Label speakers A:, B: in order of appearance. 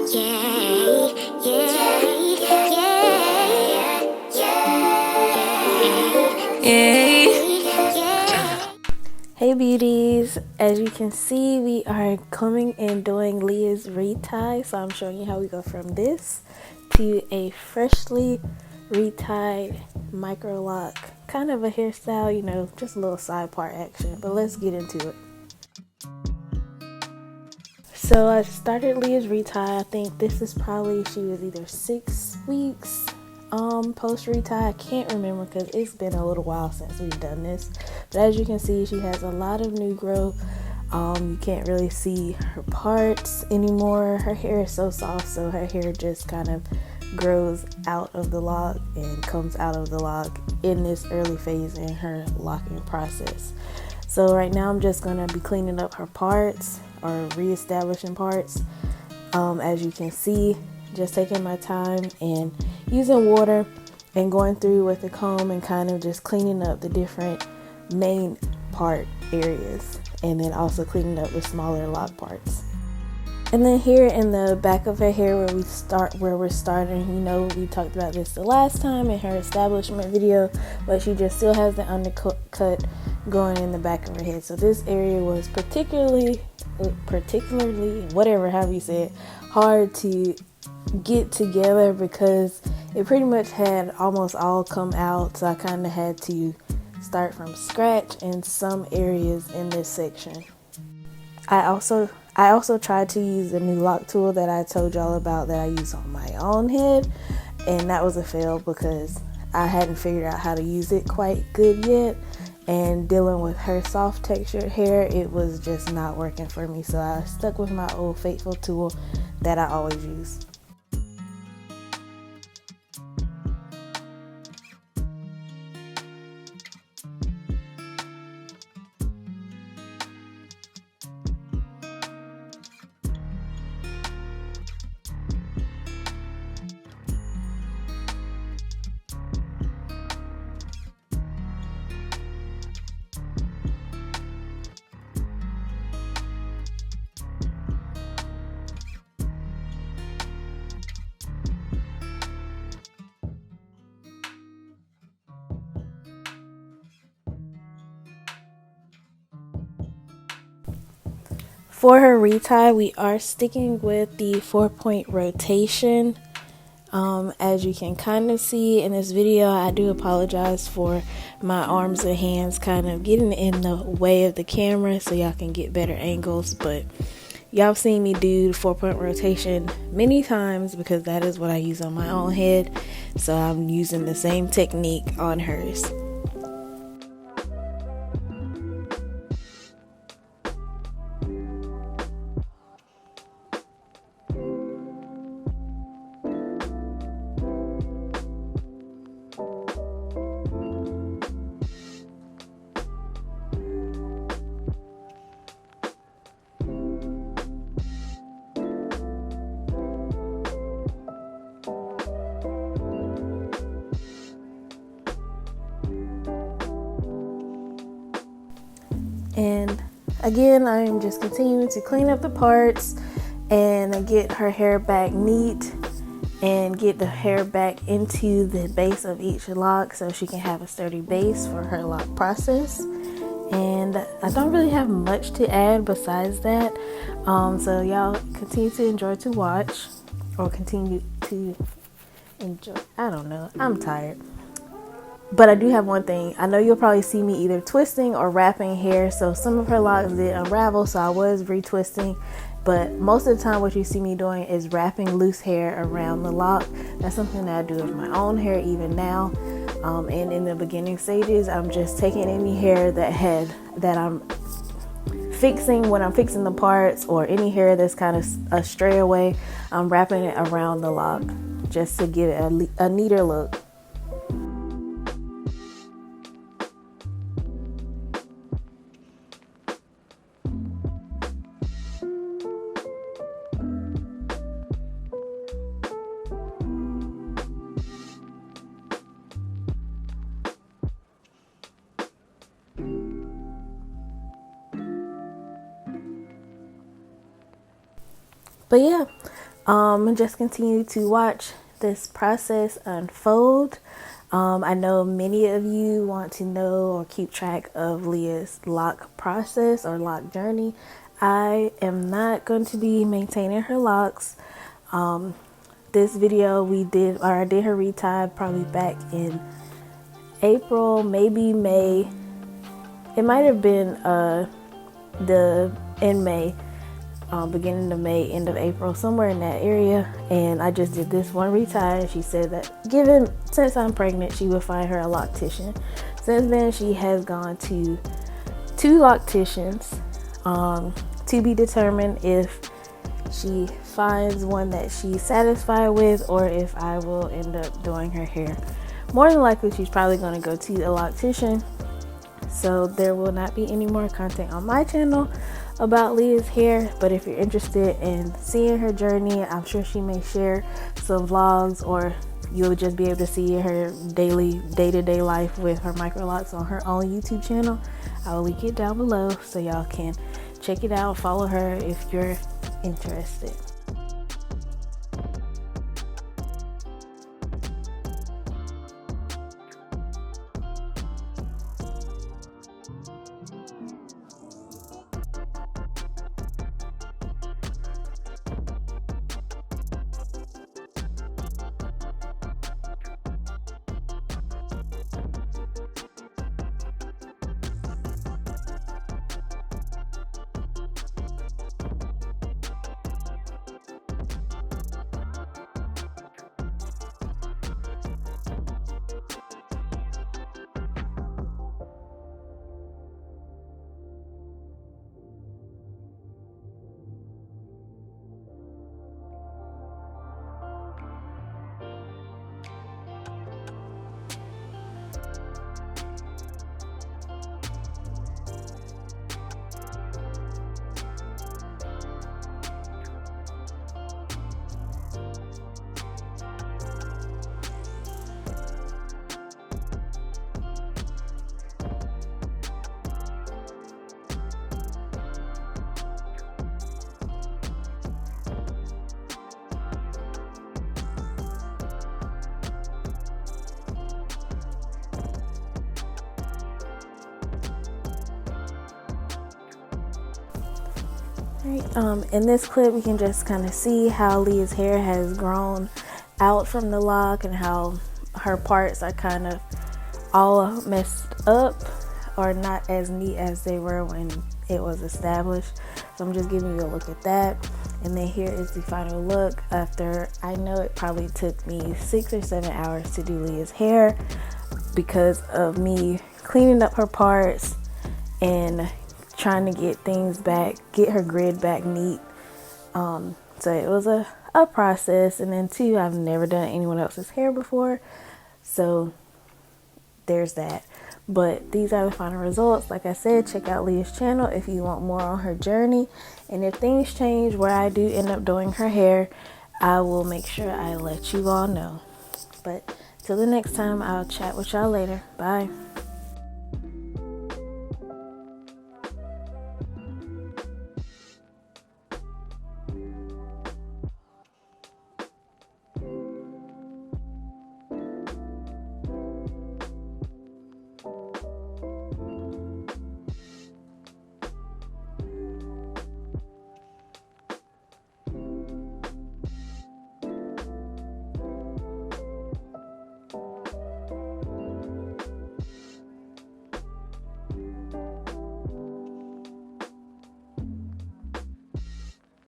A: Hey beauties, as you can see we are coming and doing Leah's retie, so I'm showing you how we go from this to a freshly retied micro lock, kind of a hairstyle, you know, just a little side part action, but let's get into it. So I started Leah's retie. I think this is probably, she was either 6 weeks post retie. I can't remember because it's been a little while since we've done this, but as you can see she has a lot of new growth. You can't really see her parts anymore. Her hair is so soft, so her hair just kind of grows out of the lock and comes out of the lock in this early phase in her locking process. So right now I'm just going to be cleaning up her parts or reestablishing parts. As you can see, just taking my time and using water and going through with the comb and kind of just cleaning up the different main part areas, and then also cleaning up the smaller lock parts. And then here in the back of her hair where we're starting, you know, we talked about this the last time in her establishment video, but she just still has the undercut going in the back of her head. So this area was particularly whatever, however you say it, hard to get together because it pretty much had almost all come out, so I kind of had to start from scratch in some areas in this section. I also tried to use the new lock tool that I told y'all about that I use on my own head, and that was a fail because I hadn't figured out how to use it quite good yet, and dealing with her soft textured hair, it was just not working for me, so I stuck with my old faithful tool that I always use. For her retie, we are sticking with the 4-point rotation. As you can kind of see in this video, I do apologize for my arms and hands kind of getting in the way of the camera so y'all can get better angles, but y'all seen me do the 4-point rotation many times because that is what I use on my own head, so I'm using the same technique on hers. And again, I am just continuing to clean up the parts and get her hair back neat and get the hair back into the base of each lock so she can have a sturdy base for her lock process. And I don't really have much to add besides that. So y'all continue to enjoy to watch, or continue to enjoy. I don't know. I'm tired. But I do have one thing. I know you'll probably see me either twisting or wrapping hair. So some of her locks did unravel, so I was retwisting. But most of the time what you see me doing is wrapping loose hair around the lock. That's something that I do with my own hair even now. And in the beginning stages, I'm just taking any hair that I'm fixing when I'm fixing the parts, or any hair that's kind of a stray away, I'm wrapping it around the lock just to give it a neater look. But yeah, And just continue to watch this process unfold. I know many of you want to know or keep track of Leah's lock process or lock journey. I am not going to be maintaining her locks. This video I did her retie probably back in April, maybe May. It might have been in May, beginning of May, end of April, somewhere in that area. And I just did this one retie, and she said that since I'm pregnant, she would find her a loctician. Since then, she has gone to 2 locticians, to be determined if she finds one that she's satisfied with or if I will end up doing her hair. More than likely, she's probably going to go to a loctician. So there will not be any more content on my channel about Leah's hair, but if you're interested in seeing her journey, I'm sure she may share some vlogs, or you'll just be able to see her daily day-to-day life with her microlocs on her own YouTube channel. I will link it down below so y'all can check it out, follow her if you're interested. In this clip, we can just kind of see how Leah's hair has grown out from the lock and how her parts are kind of all messed up or not as neat as they were when it was established. So I'm just giving you a look at that. And then here is the final look after, I know it probably took me 6 or 7 hours to do Leah's hair because of me cleaning up her parts and trying to get her grid back neat. So it was a process. And then 2, I've never done anyone else's hair before. So there's that. But these are the final results. Like I said, check out Leah's channel if you want more on her journey. And if things change where I do end up doing her hair, I will make sure I let you all know. But till the next time, I'll chat with y'all later. Bye.